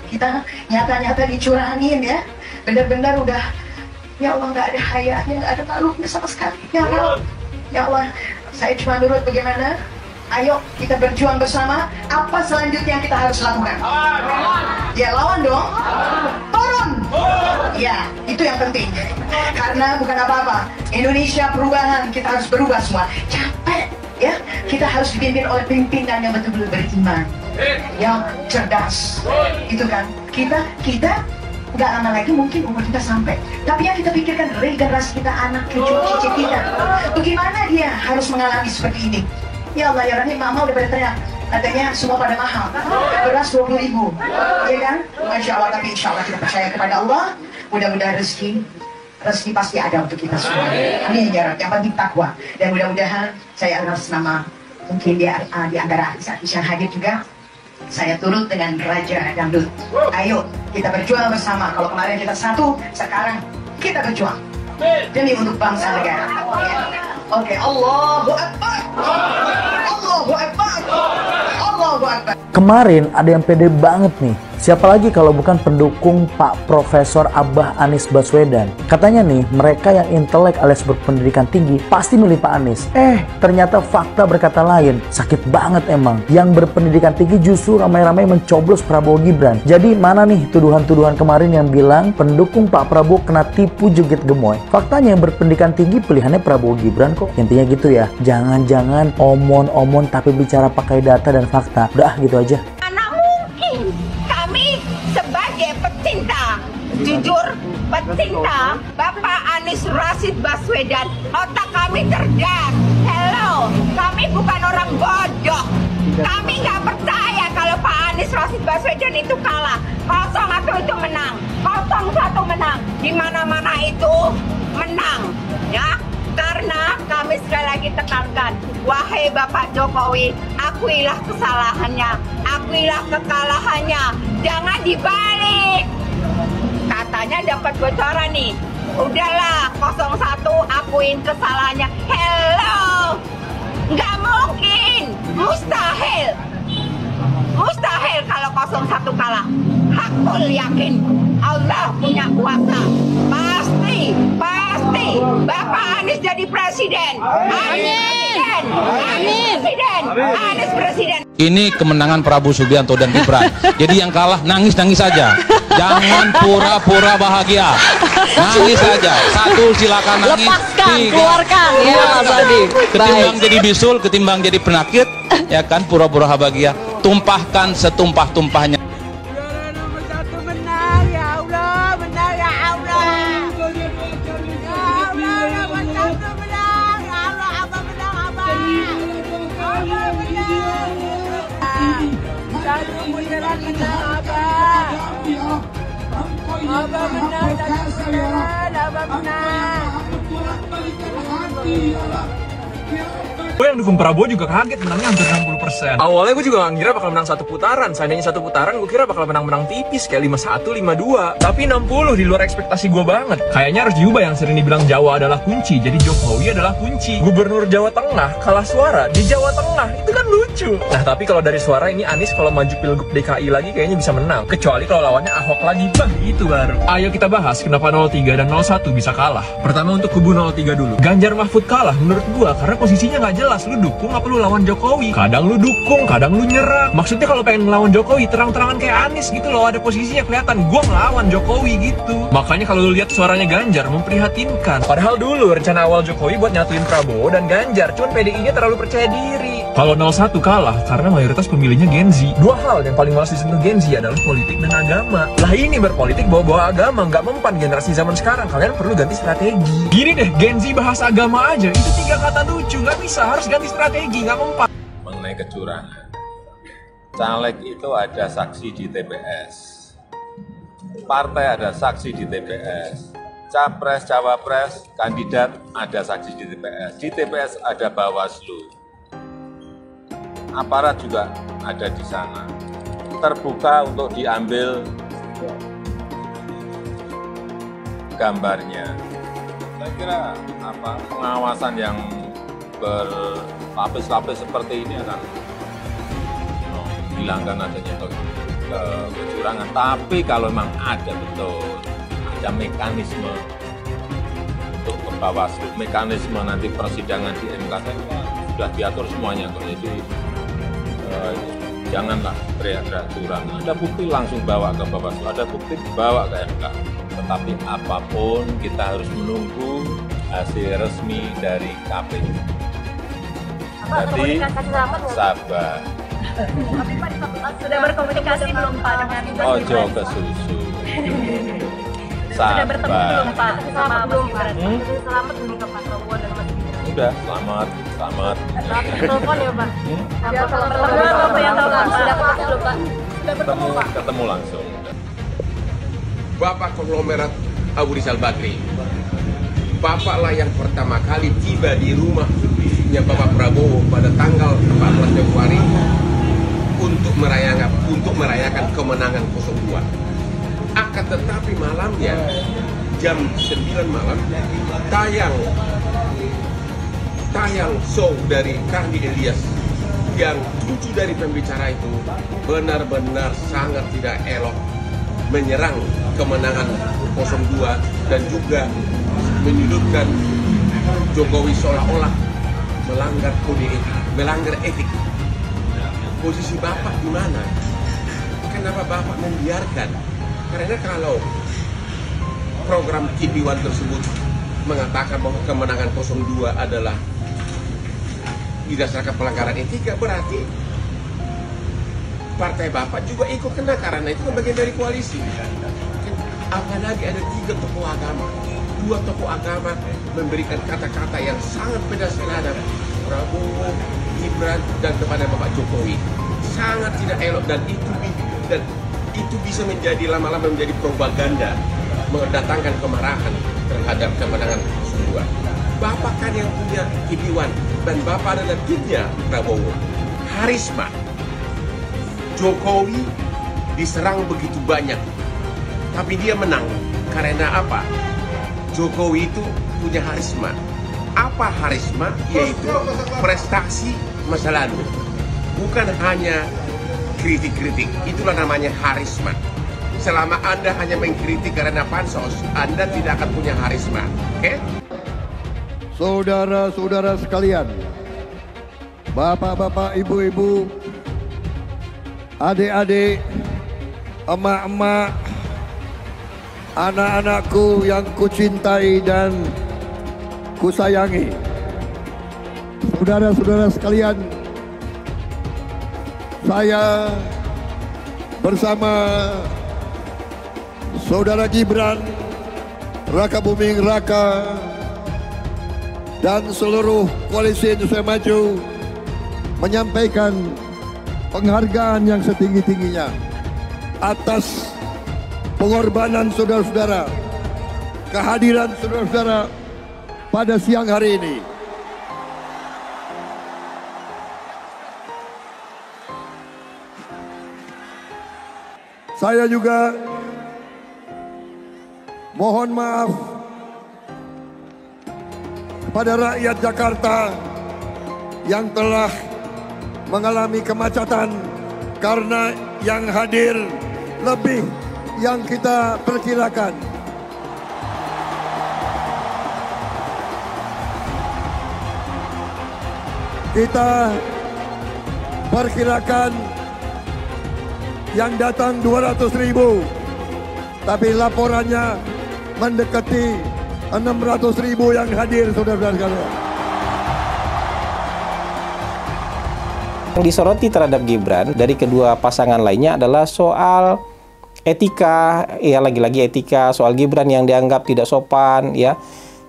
kita nyata-nyata dicurangin ya. Benar-benar udah, ya Allah nggak ada hayanya, nggak ada malunya sama sekali. Ya Allah, saya cuma nurut bagaimana? Ayo kita berjuang bersama. Apa selanjutnya yang kita harus lakukan? Ya lawan dong. Turun. Ya, itu yang penting. Karena bukan apa-apa. Indonesia perubahan, kita harus berubah semua. Capek ya. Kita harus dipimpin oleh pimpinan yang betul-betul beriman, yang cerdas. Itu kan. Kita nggak lama lagi mungkin umur kita sampai. Tapi yang kita pikirkan regenerasi kita, anak cucu cicit kita. Bagaimana dia harus mengalami seperti ini? Ya Allah ya Rahim, mama udah pada teriak. Katanya semua pada mahal. Beras 20.000, ya kan? Masya Allah. Tapi insya Allah kita percaya kepada Allah. Mudah-mudahan rezeki pasti ada untuk kita semua. Ini ya, yang penting takwa. Dan mudah-mudahan saya atas nama mungkin di antara artis-artis yang hadir juga, saya turut dengan Raja Dangdut. Ayo kita berjuang bersama. Kalau kemarin kita satu, sekarang kita berjuang demi untuk bangsa negara. Oke, Allahu Akbar. Allahu Akbar. Allahu Akbar. Kemarin ada yang pede banget nih. Siapa lagi kalau bukan pendukung Pak Profesor Abah Anies Baswedan. Katanya nih, mereka yang intelek alias berpendidikan tinggi pasti milih Pak Anies. Ternyata fakta berkata lain. Sakit banget emang. Yang berpendidikan tinggi justru ramai-ramai mencoblos Prabowo Gibran. Jadi mana nih tuduhan-tuduhan kemarin yang bilang pendukung Pak Prabowo kena tipu joget gemoy. Faktanya yang berpendidikan tinggi pilihannya Prabowo Gibran kok. Intinya gitu ya. Jangan-jangan omon-omon tapi bicara pakai data dan fakta. Udah gitu aja. Sebagai pecinta, jujur pecinta Bapak Anies Rashid Baswedan, otak kami cerdas. Hello, kami bukan orang bodoh. Kami nggak percaya kalau Pak Anies Rashid Baswedan itu kalah. 01 itu menang, 01 menang, di mana-mana itu menang, ya. Karena kami sekali lagi tekankan, wahai Bapak Jokowi, akuilah kesalahannya, akuilah kekalahannya, jangan dibalik. Katanya dapat bocoran nih, udahlah 01 akuin kesalahannya. Hello, nggak mungkin, mustahil. Mustahil kalau 01 kalah. Hakul yakin Allah punya kuasa. Pasti Bapak Anies jadi presiden. Amin. Anies presiden. Ini kemenangan Prabowo Subianto dan Gibran. Jadi yang kalah nangis-nangis saja. Jangan pura-pura bahagia. Nangis saja. Satu, silakan nangis. Lepaskan, Tiga, keluarkan ya Mas Adi. ketimbang jadi bisul, ketimbang jadi penakit, ya kan, pura-pura bahagia. Tumpahkan setumpah-tumpahnya. Abah menang, Abah menang. Gue yang dukung Prabowo juga kaget menangnya hampir 60%. Awalnya gue juga gak ngira bakal menang satu putaran. Seandainya satu putaran gue kira bakal menang-menang tipis kayak 51, 52. Tapi 60 di luar ekspektasi gue banget. Kayaknya harus diubah yang sering dibilang Jawa adalah kunci. Jadi Jokowi adalah kunci. Gubernur Jawa Tengah kalah suara di Jawa Tengah. Itu kan lucu. Nah tapi kalau dari suara ini Anies kalau maju Pilgub DKI lagi kayaknya bisa menang. Kecuali kalau lawannya Ahok lagi. Bah itu baru. Ayo kita bahas kenapa 03 dan 01 bisa kalah. Pertama untuk kubu 03 dulu. Ganjar Mahfud kalah menurut gue karena posisinya gak jelas. Lu dukung apa lu lawan Jokowi? Kadang lu dukung, kadang lu nyerang. Maksudnya kalau pengen ngelawan Jokowi terang-terangan kayak Anies gitu loh, ada posisinya kelihatan gua ngelawan Jokowi gitu. Makanya kalau lu lihat suaranya Ganjar memprihatinkan. Padahal dulu rencana awal Jokowi buat nyatuin Prabowo dan Ganjar, cuman PDI-nya terlalu percaya diri. Kalau 01 kalah karena mayoritas pemilihnya Gen Z. Dua hal yang paling malas disentuh Gen Z adalah politik dan agama. Lah ini berpolitik bawa-bawa agama, nggak mempan generasi zaman sekarang. Kalian perlu ganti strategi. Gini deh, Gen Z bahas agama aja, itu 3 kata lucu, nggak bisa, harus ganti strategi, nggak mempan. Mengenai kecurangan, caleg itu ada saksi di TPS, partai ada saksi di TPS, capres, cawapres, kandidat ada saksi di TPS ada Bawaslu, aparat juga ada di sana, terbuka untuk diambil gambarnya. Saya kira pengawasan yang berlapis-lapis seperti ini akan menghilangkan adanya kecurangan. Tapi kalau memang ada betul, ada mekanisme untuk ke Bawaslu, mekanisme nanti persidangan di MK sudah diatur semuanya. Jadi janganlah teriak-teriak curang. Ada bukti langsung bawa ke Bawaslu, ada bukti dibawa ke MK. Tetapi apapun kita harus menunggu hasil resmi dari KPU. Jadi sabar. Tapi Pak sudah berkomunikasi belum Pak dengan Ojo ke susu. Sudah bertemu Sabar. belum Pak sama Mas Gibran? Sudah selamat belum ke Pak Prabowo dan Mas Gibran? Sudah, selamat. Telepon ya Pak? Pertemuan apa yang tahu Pak? Sudah ketemu belum Pak? Sudah bertemu Pak? Ketemu langsung. Bapak konglomerat Abu Rizal Bakri, Bapaklah yang pertama kali tiba di rumahnya Bapak Prabowo pada tanggal 14 Februari untuk merayakan kemenangan 02. Akan tetapi malamnya jam 9 malam tayang show dari Kardi Ilyas yang tujuh dari pembicara itu benar-benar sangat tidak elok menyerang kemenangan 02 dan juga menyudutkan Jokowi seolah-olah melanggar kode etik, melanggar etik. Posisi Bapak di mana? Kenapa Bapak membiarkan? Karena kalau program TV One tersebut mengatakan bahwa kemenangan 02 adalah didasarkan pelanggaran etika, berarti partai Bapak juga ikut kena karena itu kan bagian dari koalisi. Apalagi ada 3 tokoh agama, 2 tokoh agama memberikan kata-kata yang sangat pedas terhadap Prabowo, Gibran dan kepada Bapak Jokowi. Sangat tidak elok dan itu bisa menjadi lama-lama menjadi propaganda mendatangkan kemarahan terhadap kemenangan 02. Bapak kan yang punya TV One dan Bapak adalah timnya Prabowo. Harisma Jokowi diserang begitu banyak, tapi dia menang. Karena apa? Jokowi itu punya harisma. Apa harisma? Yaitu prestasi masa lalu. Bukan hanya kritik-kritik. Itulah namanya harisma. Selama Anda hanya mengkritik karena pansos, Anda tidak akan punya harisma. Oke? Saudara-saudara sekalian, bapak-bapak, ibu-ibu, adik-adik, emak-emak, anak-anakku yang kucintai dan kusayangi, saudara-saudara sekalian, saya bersama Saudara Gibran Rakabuming Raka dan seluruh koalisi Indonesia Maju menyampaikan penghargaan yang setinggi-tingginya atas pengorbanan saudara-saudara, kehadiran saudara-saudara pada siang hari ini. Saya juga mohon maaf kepada rakyat Jakarta yang telah mengalami kemacetan karena yang hadir lebih yang kita perkirakan. Kita perkirakan yang datang 200.000, tapi laporannya mendekati 600.000 yang hadir, saudara-saudara sekalian. Yang disoroti terhadap Gibran dari kedua pasangan lainnya adalah soal etika, ya lagi-lagi etika, soal Gibran yang dianggap tidak sopan, ya.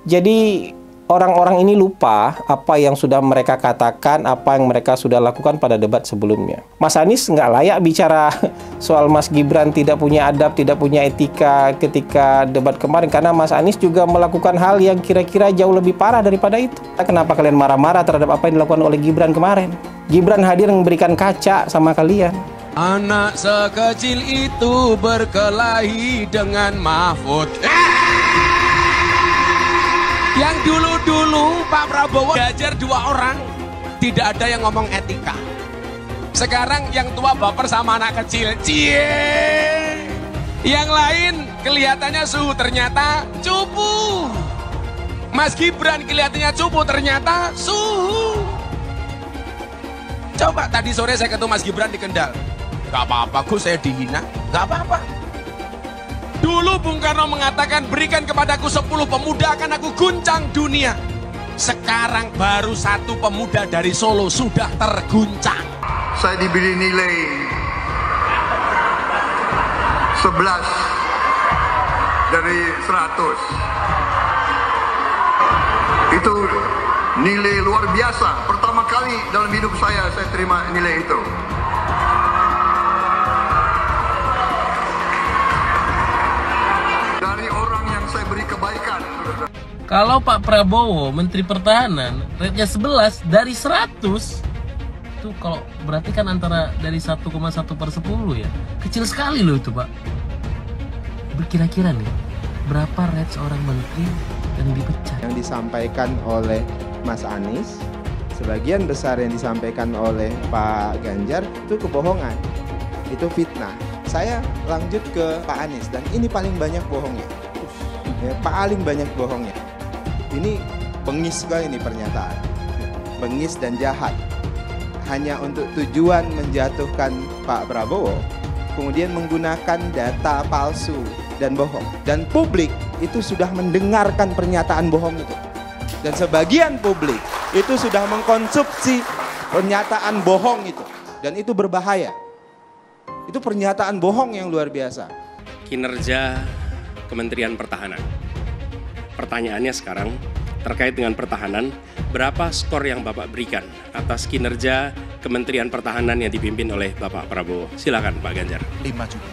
Jadi orang-orang ini lupa apa yang sudah mereka katakan, apa yang mereka sudah lakukan pada debat sebelumnya. Mas Anies nggak layak bicara soal Mas Gibran tidak punya adab, tidak punya etika ketika debat kemarin, karena Mas Anies juga melakukan hal yang kira-kira jauh lebih parah daripada itu. Kenapa kalian marah-marah terhadap apa yang dilakukan oleh Gibran kemarin? Gibran hadir memberikan kaca sama kalian. Anak sekecil itu berkelahi dengan Mahfud. Yang dulu-dulu Pak Prabowo belajar 2 orang, tidak ada yang ngomong etika. Sekarang yang tua baper sama anak kecil. Cie. Yang lain kelihatannya suhu, ternyata cupu. Mas Gibran kelihatannya cupu, ternyata suhu. Coba tadi sore saya ketemu Mas Gibran di Kendal. Gak apa-apa, Gus, saya dihina. Gak apa-apa. Dulu Bung Karno mengatakan, berikan kepadaku 10 pemuda akan aku guncang dunia. Sekarang baru 1 pemuda dari Solo sudah terguncang. Saya diberi nilai 11 dari 100. Itu nilai luar biasa. Pertama kali dalam hidup saya terima nilai itu. Dari orang yang saya beri kebaikan. Kalau Pak Prabowo Menteri Pertahanan rate-nya 11 dari 100, itu kalau berarti kan antara dari 1,1 per 10 ya. Kecil sekali loh itu, Pak. Kira-kira nih, berapa rate seorang menteri yang dipecat? Yang disampaikan oleh Mas Anies, sebagian besar yang disampaikan oleh Pak Ganjar itu kebohongan, itu fitnah. Saya lanjut ke Pak Anies, dan ini paling banyak bohongnya, ya, paling banyak bohongnya. Ini bengis sekali ini pernyataan, bengis dan jahat, hanya untuk tujuan menjatuhkan Pak Prabowo, kemudian menggunakan data palsu dan bohong. Dan publik itu sudah mendengarkan pernyataan bohong itu. Dan sebagian publik itu sudah mengkonsumsi pernyataan bohong itu. Dan itu berbahaya. Itu pernyataan bohong yang luar biasa. Kinerja Kementerian Pertahanan. Pertanyaannya sekarang terkait dengan pertahanan, berapa skor yang Bapak berikan atas kinerja Kementerian Pertahanan yang dipimpin oleh Bapak Prabowo? Silakan Pak Ganjar. 5 juga.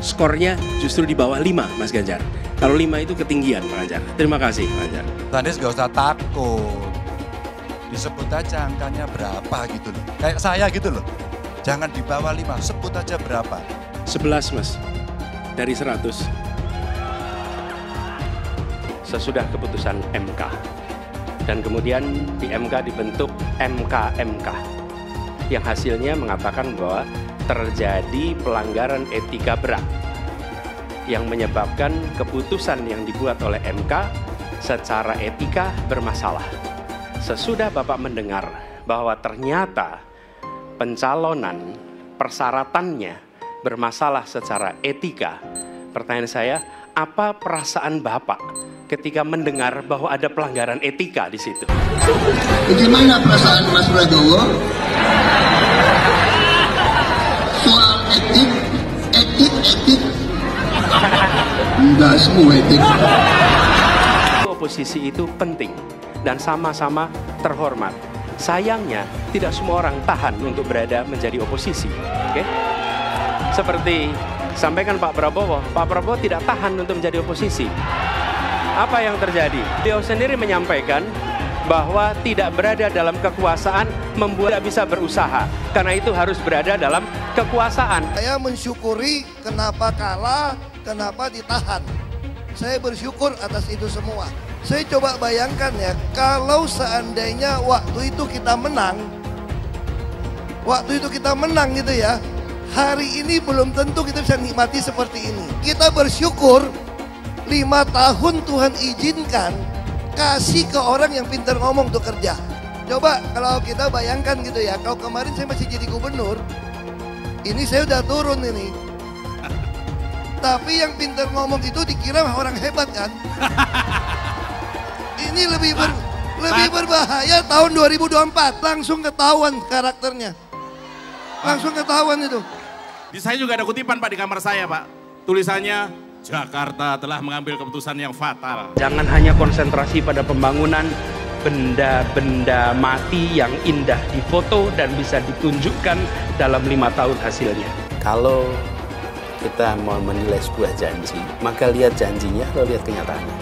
Skornya justru di bawah 5, Mas Ganjar. Kalau 5 itu ketinggian, Pak Ganjar. Terima kasih, Pak Ganjar. Anies gak usah takut. Disebut aja angkanya berapa gitu loh. Kayak saya gitu loh. Jangan di bawah 5, sebut aja berapa. 11, Mas. Dari 100. Sesudah keputusan MK. Dan kemudian di MK dibentuk MK-MK. Yang hasilnya mengatakan bahwa terjadi pelanggaran etika berat yang menyebabkan keputusan yang dibuat oleh MK secara etika bermasalah. Sesudah Bapak mendengar bahwa ternyata pencalonan persyaratannya bermasalah secara etika, pertanyaan saya, apa perasaan Bapak ketika mendengar bahwa ada pelanggaran etika di situ? Bagaimana perasaan Mas Prabowo? Soal etik. Enggak semua etik. Oposisi itu penting dan sama-sama terhormat. Sayangnya tidak semua orang tahan untuk berada menjadi oposisi. Oke? Seperti sampaikan Pak Prabowo tidak tahan untuk menjadi oposisi. Apa yang terjadi? Beliau sendiri menyampaikan bahwa tidak berada dalam kekuasaan membuat tidak bisa berusaha. Karena itu harus berada dalam kekuasaan. Saya mensyukuri kenapa kalah, kenapa ditahan. Saya bersyukur atas itu semua. Saya coba bayangkan ya, kalau seandainya waktu itu kita menang gitu ya, hari ini belum tentu kita bisa nikmati seperti ini. Kita bersyukur 5 tahun Tuhan izinkan kasih ke orang yang pintar ngomong untuk kerja. Coba kalau kita bayangkan gitu ya, kalau kemarin saya masih jadi gubernur, ini saya udah turun ini. Tapi yang pintar ngomong itu dikira orang hebat kan? Ini lebih berbahaya tahun 2024, langsung ketahuan karakternya. Langsung ketahuan itu. Di saya juga ada kutipan Pak di kamar saya Pak. Tulisannya, Jakarta telah mengambil keputusan yang fatal. Jangan hanya konsentrasi pada pembangunan benda-benda mati yang indah difoto dan bisa ditunjukkan dalam 5 tahun hasilnya. Kalau kita mau menilai sebuah janji, maka lihat janjinya atau lihat kenyataannya.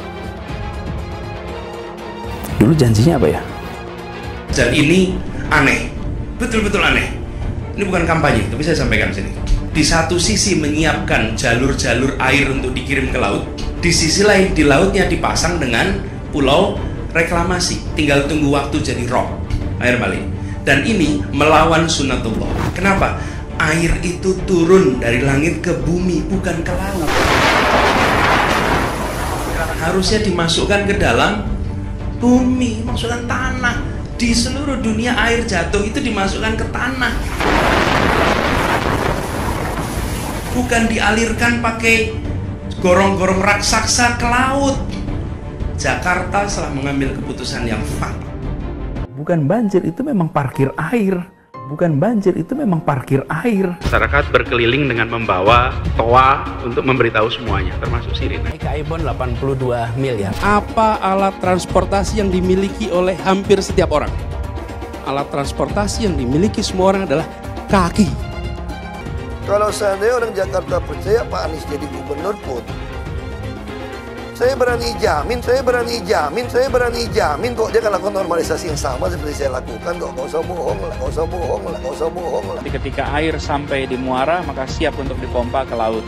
Dulu janjinya apa ya? Dan ini aneh, betul-betul aneh. Ini bukan kampanye, tapi saya sampaikan sini. Di satu sisi menyiapkan jalur-jalur air untuk dikirim ke laut, di sisi lain di lautnya dipasang dengan pulau reklamasi, tinggal tunggu waktu jadi rob, air balik. Dan ini melawan sunnatullah. Kenapa? Air itu turun dari langit ke bumi, bukan ke laut. Harusnya dimasukkan ke dalam bumi, masukkan tanah. Di seluruh dunia air jatuh itu dimasukkan ke tanah. Bukan dialirkan pakai gorong-gorong raksasa ke laut. Jakarta telah mengambil keputusan yang fatal. Bukan banjir, itu memang parkir air. Bukan banjir, itu memang parkir air. Masyarakat berkeliling dengan membawa toa untuk memberitahu semuanya, termasuk sirine. Ibon 82 miliar. Apa alat transportasi yang dimiliki oleh hampir setiap orang? Alat transportasi yang dimiliki semua orang adalah kaki. Kalau seandainya orang Jakarta percaya Pak Anies jadi gubernur pun, saya berani jamin kok dia akan lakukan normalisasi yang sama seperti saya lakukan kok. Nggak usah bohong lah. Ketika air sampai di muara, maka siap untuk dipompa ke laut.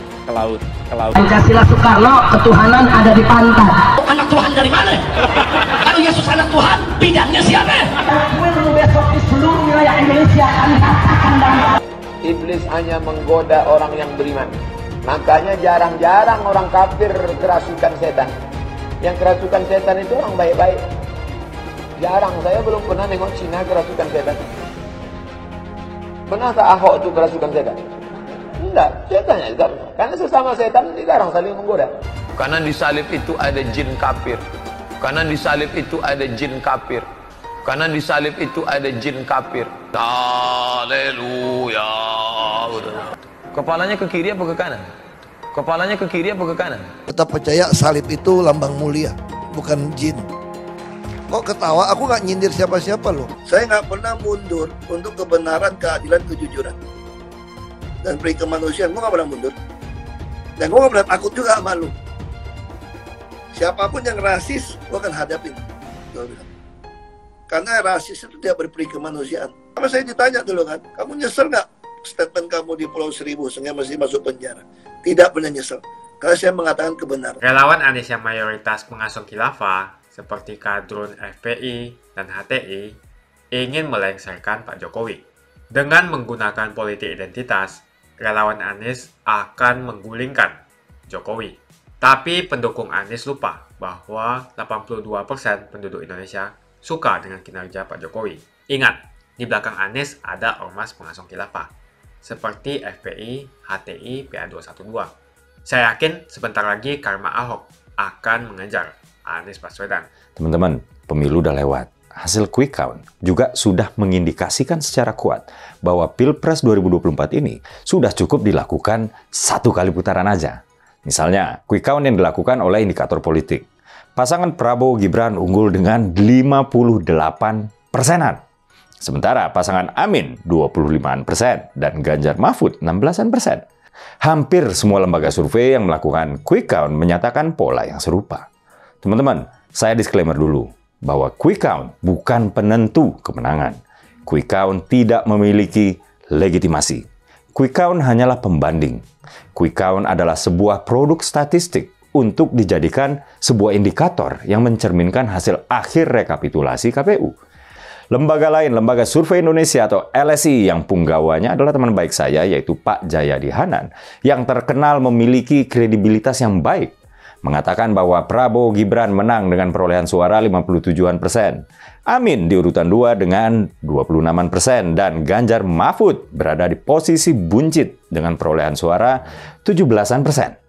Pancasila Soekarno, ketuhanan ada di pantai. Anak Tuhan dari mana? Kalau Yesus anak Tuhan, bidangnya siapa? Besok di seluruh wilayah Indonesia kami katakan damai. Iblis hanya menggoda orang yang beriman. Makanya jarang-jarang orang kafir kerasukan setan. Yang kerasukan setan itu orang baik-baik. Jarang, saya belum pernah nengok Cina kerasukan setan. Pernah tak Ahok itu kerasukan setan? Enggak, setannya juga. Karena sesama setan dilarang saling menggoda. Karena di salib itu ada jin kafir. Karena di salib itu ada jin kafir. Karena di salib itu ada jin kafir. Haleluya. Kepalanya ke kiri apa ke kanan? Kepalanya ke kiri apa ke kanan? Tetap percaya salib itu lambang mulia, bukan jin. Kok ketawa? Aku nggak nyindir siapa-siapa loh. Saya nggak pernah mundur untuk kebenaran, keadilan, kejujuran. Dan peri kemanusiaan, gue nggak pernah mundur. Dan gue nggak pernah takut juga sama lu. Siapapun yang rasis, gue akan hadapin. Karena rasis itu tidak berperi kemanusiaan. Sama saya ditanya dulu kan, kamu nyesel nggak statement kamu di Pulau Seribu sehingga masih masuk penjara? Tidak pernah nyesel, karena saya mengatakan kebenaran. Relawan Anies yang mayoritas pengasuh khilafah seperti kadrun FPI dan HTI ingin melengsarkan Pak Jokowi. Dengan menggunakan politik identitas, relawan Anies akan menggulingkan Jokowi. Tapi pendukung Anies lupa bahwa 82% penduduk Indonesia suka dengan kinerja Pak Jokowi. Ingat, di belakang Anies ada ormas pengasuh khilafah seperti FPI, HTI, PA212. Saya yakin sebentar lagi karma Ahok akan mengejar Anies Baswedan. Teman-teman, pemilu udah lewat. Hasil quick count juga sudah mengindikasikan secara kuat bahwa Pilpres 2024 ini sudah cukup dilakukan satu kali putaran aja. Misalnya, quick count yang dilakukan oleh indikator politik. Pasangan Prabowo Gibran unggul dengan 58%-an. Sementara pasangan Amin 25% dan Ganjar Mahfud 16%. Hampir semua lembaga survei yang melakukan quick count menyatakan pola yang serupa. Teman-teman, saya disclaimer dulu bahwa quick count bukan penentu kemenangan. Quick count tidak memiliki legitimasi. Quick count hanyalah pembanding. Quick count adalah sebuah produk statistik untuk dijadikan sebuah indikator yang mencerminkan hasil akhir rekapitulasi KPU. Lembaga lain, Lembaga Survei Indonesia atau LSI yang punggawanya adalah teman baik saya, yaitu Pak Jayadi Hanan, yang terkenal memiliki kredibilitas yang baik, mengatakan bahwa Prabowo Gibran menang dengan perolehan suara 57%. Amin di urutan 2 dengan 26%, dan Ganjar Mahfud berada di posisi buncit dengan perolehan suara 17%.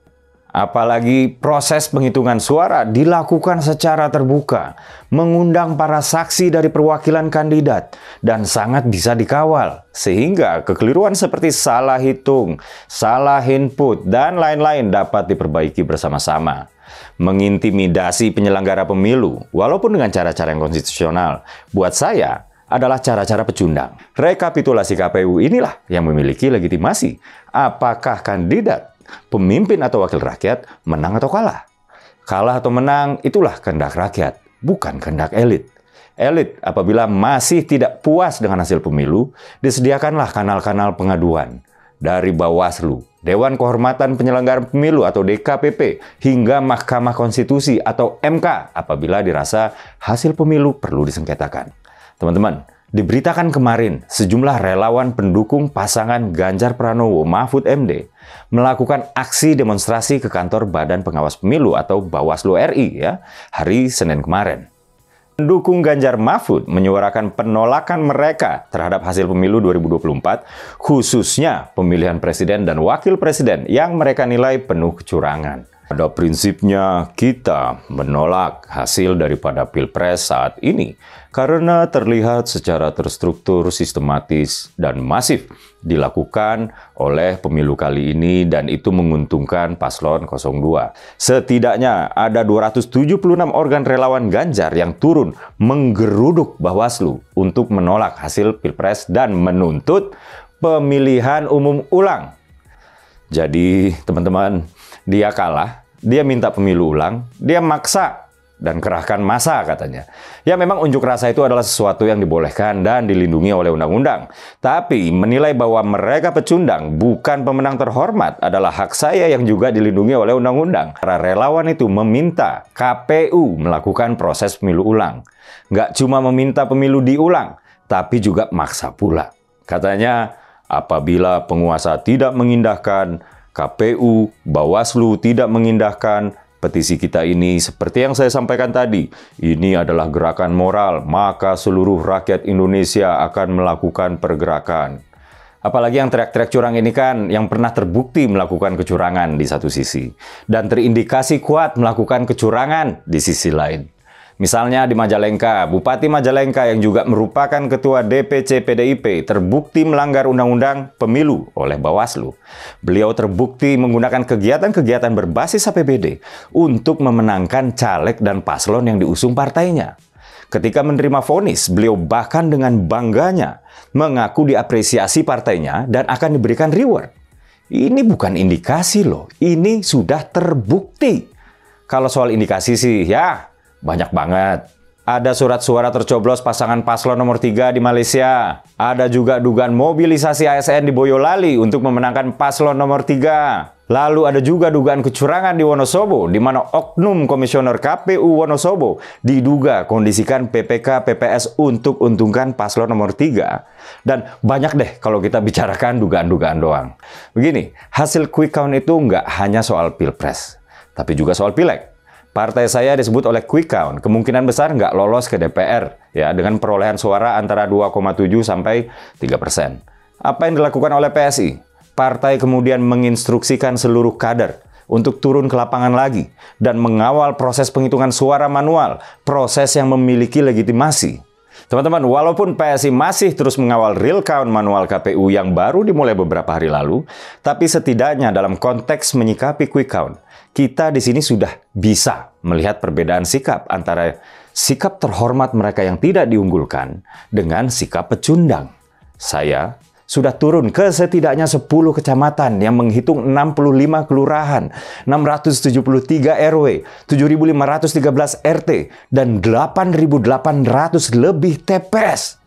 Apalagi proses penghitungan suara dilakukan secara terbuka, mengundang para saksi dari perwakilan kandidat, dan sangat bisa dikawal. Sehingga kekeliruan seperti salah hitung, salah input, dan lain-lain dapat diperbaiki bersama-sama. Mengintimidasi penyelenggara pemilu, walaupun dengan cara-cara yang konstitusional, buat saya adalah cara-cara pecundang. Rekapitulasi KPU inilah yang memiliki legitimasi. Apakah kandidat, pemimpin atau wakil rakyat menang atau kalah? Kalah atau menang, itulah kehendak rakyat, bukan kehendak elit. Elit apabila masih tidak puas dengan hasil pemilu, disediakanlah kanal-kanal pengaduan dari Bawaslu, Dewan Kehormatan Penyelenggara Pemilu atau DKPP, hingga Mahkamah Konstitusi atau MK apabila dirasa hasil pemilu perlu disengketakan. Teman-teman, Diberitakan kemarin, sejumlah relawan pendukung pasangan Ganjar Pranowo Mahfud MD melakukan aksi demonstrasi ke kantor Badan Pengawas Pemilu atau Bawaslu RI ya, hari Senin kemarin. Pendukung Ganjar Mahfud menyuarakan penolakan mereka terhadap hasil pemilu 2024, khususnya pemilihan presiden dan wakil presiden yang mereka nilai penuh kecurangan. Pada prinsipnya, kita menolak hasil daripada Pilpres saat ini karena terlihat secara terstruktur, sistematis, dan masif dilakukan oleh pemilu kali ini dan itu menguntungkan paslon 02. Setidaknya ada 276 organ relawan Ganjar yang turun menggeruduk Bawaslu untuk menolak hasil Pilpres dan menuntut pemilihan umum ulang. Jadi, teman-teman, dia kalah, dia minta pemilu ulang, dia maksa dan kerahkan massa katanya. Ya memang unjuk rasa itu adalah sesuatu yang dibolehkan dan dilindungi oleh undang-undang. Tapi menilai bahwa mereka pecundang bukan pemenang terhormat adalah hak saya yang juga dilindungi oleh undang-undang. Para relawan itu meminta KPU melakukan proses pemilu ulang. Nggak cuma meminta pemilu diulang, tapi juga maksa pula. Katanya, apabila penguasa tidak mengindahkan, KPU, Bawaslu tidak mengindahkan, petisi kita ini seperti yang saya sampaikan tadi, ini adalah gerakan moral, maka seluruh rakyat Indonesia akan melakukan pergerakan. Apalagi yang teriak-teriak curang ini kan yang pernah terbukti melakukan kecurangan di satu sisi, dan terindikasi kuat melakukan kecurangan di sisi lain. Misalnya di Majalengka, Bupati Majalengka yang juga merupakan Ketua DPC PDIP terbukti melanggar Undang-Undang Pemilu oleh Bawaslu. Beliau terbukti menggunakan kegiatan-kegiatan berbasis APBD untuk memenangkan caleg dan paslon yang diusung partainya. Ketika menerima vonis, beliau bahkan dengan bangganya mengaku diapresiasi partainya dan akan diberikan reward. Ini bukan indikasi loh, ini sudah terbukti. Kalau soal indikasi sih ya, banyak banget. Ada surat suara tercoblos pasangan paslon nomor 3 di Malaysia. Ada juga dugaan mobilisasi ASN di Boyolali untuk memenangkan paslon nomor 3. Lalu ada juga dugaan kecurangan di Wonosobo, di mana oknum komisioner KPU Wonosobo diduga kondisikan PPK PPS untuk untungkan paslon nomor 3. Dan banyak deh kalau kita bicarakan dugaan-dugaan doang. Begini, hasil quick count itu nggak hanya soal Pilpres, tapi juga soal Pileg. Partai saya disebut oleh quick count, kemungkinan besar nggak lolos ke DPR ya dengan perolehan suara antara 2,7 sampai 3%. Apa yang dilakukan oleh PSI? Partai kemudian menginstruksikan seluruh kader untuk turun ke lapangan lagi dan mengawal proses penghitungan suara manual, proses yang memiliki legitimasi. Teman-teman, walaupun PSI masih terus mengawal real count manual KPU yang baru dimulai beberapa hari lalu, tapi setidaknya dalam konteks menyikapi quick count, kita di sini sudah bisa melihat perbedaan sikap antara sikap terhormat mereka yang tidak diunggulkan dengan sikap pecundang. Saya sudah turun ke setidaknya 10 kecamatan yang menghitung 65 kelurahan, 673 RW, 7.513 RT, dan 8.800 lebih TPS.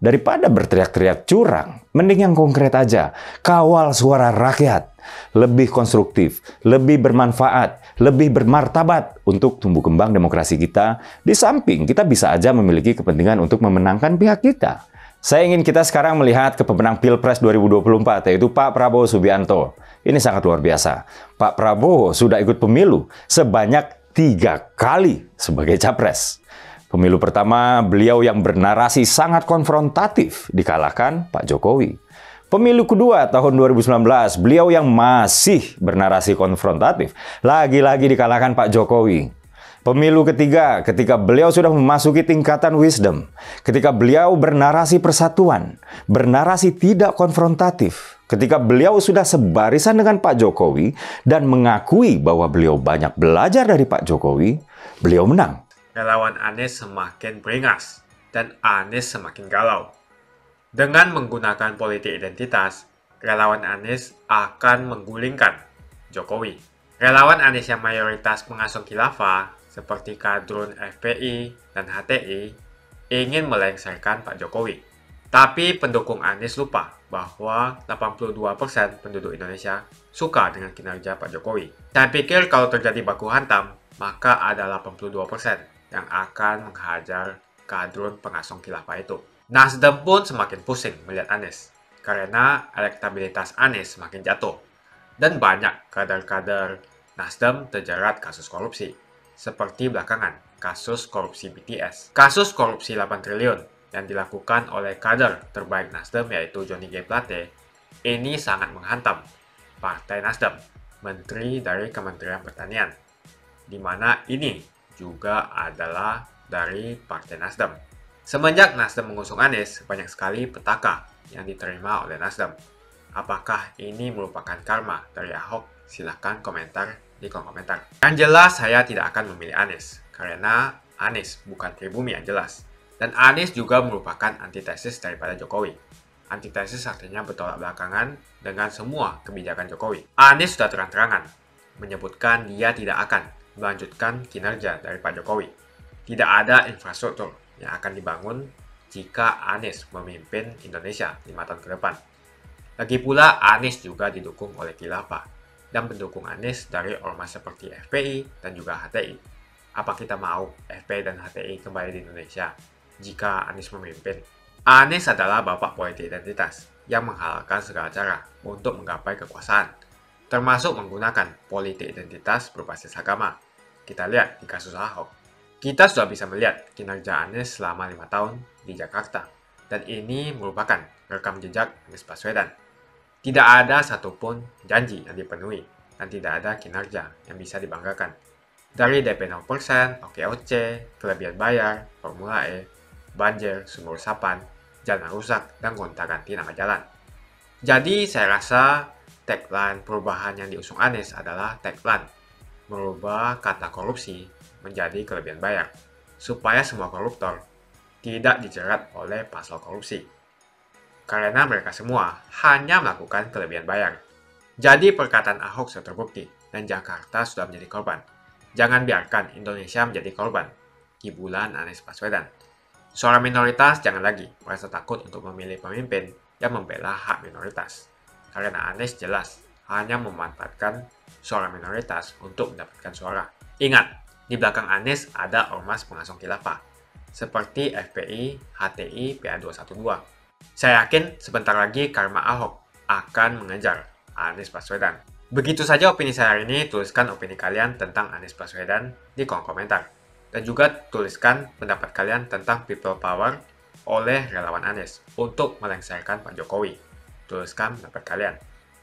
Daripada berteriak-teriak curang, mending yang konkret aja. Kawal suara rakyat. Lebih konstruktif, lebih bermanfaat, lebih bermartabat untuk tumbuh kembang demokrasi kita. Di samping kita bisa aja memiliki kepentingan untuk memenangkan pihak kita. Saya ingin kita sekarang melihat ke pemenang Pilpres 2024, yaitu Pak Prabowo Subianto. Ini sangat luar biasa. Pak Prabowo sudah ikut pemilu sebanyak 3 kali sebagai capres. Pemilu pertama, beliau yang bernarasi sangat konfrontatif dikalahkan Pak Jokowi. Pemilu kedua tahun 2019, beliau yang masih bernarasi konfrontatif lagi-lagi dikalahkan Pak Jokowi. Pemilu ketiga, ketika beliau sudah memasuki tingkatan wisdom, ketika beliau bernarasi persatuan, bernarasi tidak konfrontatif, ketika beliau sudah sebarisan dengan Pak Jokowi dan mengakui bahwa beliau banyak belajar dari Pak Jokowi, beliau menang. Relawan Anies semakin beringas dan Anies semakin galau. Dengan menggunakan politik identitas, relawan Anies akan menggulingkan Jokowi. Relawan Anies yang mayoritas pengasuh khilafah, seperti kadrun FPI dan HTI, ingin melengsarkan Pak Jokowi. Tapi pendukung Anies lupa bahwa 82% penduduk Indonesia suka dengan kinerja Pak Jokowi. Saya pikir kalau terjadi baku hantam, maka ada 82% yang akan menghajar kadrun pengasuh khilafah itu. Nasdem pun semakin pusing melihat Anies, karena elektabilitas Anies semakin jatuh. Dan banyak kader-kader Nasdem terjerat kasus korupsi, seperti belakangan kasus korupsi BTS. Kasus korupsi 8 triliun yang dilakukan oleh kader terbaik Nasdem yaitu Johnny G. Plate, ini sangat menghantam Partai Nasdem, Menteri dari Kementerian Pertanian, di mana ini juga adalah dari Partai Nasdem. Semenjak Nasdem mengusung Anies, banyak sekali petaka yang diterima oleh Nasdem. Apakah ini merupakan karma dari Ahok? Silahkan komentar di kolom komentar. Yang jelas saya tidak akan memilih Anies, karena Anies bukan pribumi yang jelas. Dan Anies juga merupakan antitesis daripada Jokowi. Antitesis artinya bertolak belakangan dengan semua kebijakan Jokowi. Anies sudah terang-terangan menyebutkan dia tidak akan melanjutkan kinerja dari Pak Jokowi. Tidak ada infrastruktur yang akan dibangun jika Anies memimpin Indonesia 5 tahun ke depan. Lagi pula, Anies juga didukung oleh khilafah dan pendukung Anies dari ormas seperti FPI dan juga HTI. Apa kita mau FPI dan HTI kembali di Indonesia jika Anies memimpin? Anies adalah bapak politik identitas yang menghalalkan segala cara untuk menggapai kekuasaan, termasuk menggunakan politik identitas berbasis agama. Kita lihat di kasus Ahok. Kita sudah bisa melihat kinerja Anies selama 5 tahun di Jakarta, dan ini merupakan rekam jejak Anies Baswedan. Tidak ada satupun janji yang dipenuhi, dan tidak ada kinerja yang bisa dibanggakan. Dari DP 0%, OKOC, kelebihan bayar, Formula E, banjir, sumur resapan, jalan rusak, dan gonta-ganti nama jalan. Jadi saya rasa tagline perubahan yang diusung Anies adalah tagline merubah kata korupsi menjadi kelebihan bayar, supaya semua koruptor tidak dijerat oleh pasal korupsi. Karena mereka semua hanya melakukan kelebihan bayar. Jadi perkataan Ahok sudah terbukti, dan Jakarta sudah menjadi korban. Jangan biarkan Indonesia menjadi korban kibulan Anies Baswedan. Suara minoritas jangan lagi merasa takut untuk memilih pemimpin yang membela hak minoritas. Karena Anies jelas hanya memanfaatkan suara minoritas untuk mendapatkan suara. Ingat, di belakang Anies ada ormas pengasuh khilafah, seperti FPI, HTI, PA212. Saya yakin sebentar lagi karma Ahok akan mengejar Anies Baswedan. Begitu saja opini saya hari ini. Tuliskan opini kalian tentang Anies Baswedan di kolom komentar. Dan juga tuliskan pendapat kalian tentang people power oleh relawan Anies untuk melengsarkan Pak Jokowi. Tuliskan pendapat kalian.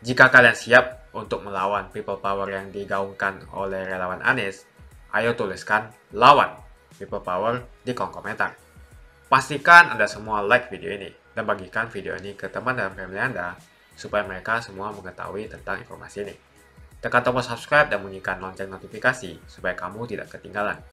Jika kalian siap untuk melawan people power yang digaungkan oleh relawan Anies, ayo tuliskan lawan people power di kolom komentar. Pastikan Anda semua like video ini dan bagikan video ini ke teman dan family Anda supaya mereka semua mengetahui tentang informasi ini. Tekan tombol subscribe dan bunyikan lonceng notifikasi supaya kamu tidak ketinggalan